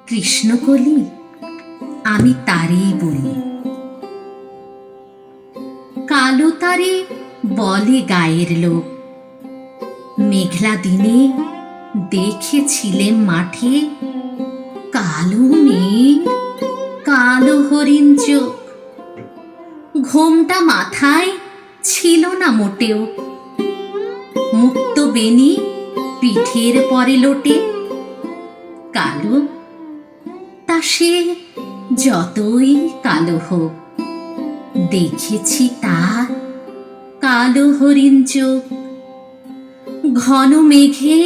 কৃষ্ণকলি আমি তারেই বলি। কালো তারে বলে গায়ের লোক, মেঘলা দিনে দেখেছিলেম মাঠে কালো মেঘ, কালো হরিণ চোখ। ঘোমটা মাথায় ছিল না মোটেও, মুক্ত বেনি পিঠের পরে লোটে। কালো তা সে যতই কালো হোক, দেখেছি তার কালো হরিণ চোখ। ঘন মেঘে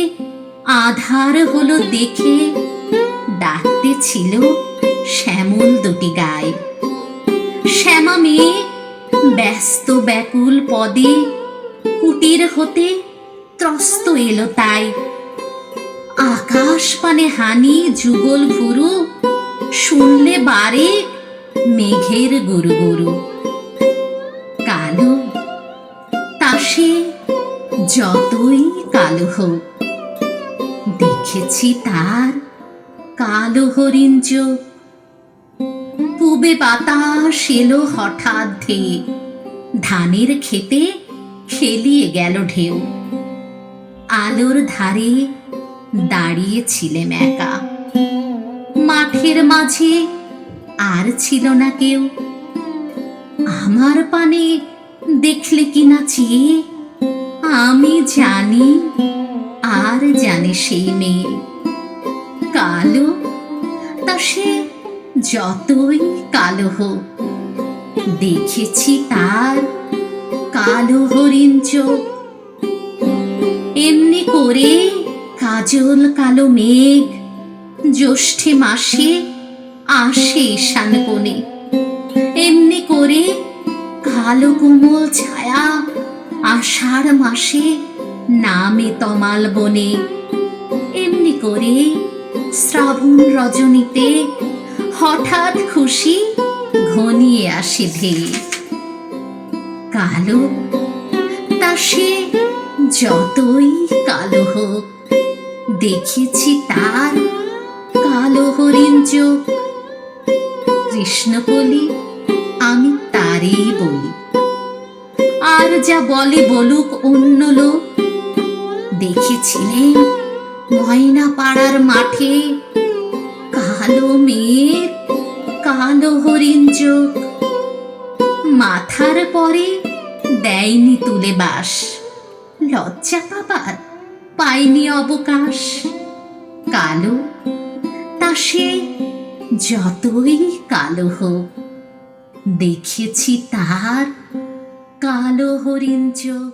আধার হলো দেখে ডাকতেছিল শ্যামল দুটি গায়ে। শ্যামা মেয়ে ব্যস্ত ব্যাকুল পদে কুটির হতে ত্রস্ত এলো তাই। আকাশ পানে হানি যুগল ভুরু, শুনলে বারে মেঘের গুরু গুরু। কালো তা সে যতই কালো হোক, দেখেছি তার কালো হরিণ চোখ। পূবে বাতাস এলো হঠাৎ ধেয়ে, ধানের খেতে খেলিয়ে গেল ঢেউ। আলোর ধারে দাঁড়িয়েছিলেম একা, মাঠের মাঝে আর ছিল না কেউ। আমার পানে দেখলে কিনা চেয়ে, আমি জানি আর জানে সেই মেয়ে। কালো তা সে যতই কালো হোক, দেখেছি তার কালো হরিণ চোখ। এমনি করে কাজল কালো মেঘ জ্যৈষ্ঠে মাসে আসে ঈশান কোণে। এমনি করে কালো কোমল ছায়া আষাঢ় মাসে নামে তমাল বনে। এমনি করে শ্রাবণ রজনীতে হঠাৎ খুশি ঘনিয়ে আসে ধেয়ে। কালো তা সে যতই কালো হোক, দেখেছি তার কালো হরিণ চোখ। কৃষ্ণকলি আমি তারেই বলি। আর যা বলে বলুক অন্য লোক, দেখেছিলেন ময়না পাড়ার মাঠে কালো মেয়ের কালো হরিণ চোখ। মাথার পরে দেয়নি তুলে বাস, লজ্জা পাবার পায়নি অবকাশ। কালো তা সে যতই কালো হোক, দেখেছি তার কালো হরিণ চোখ।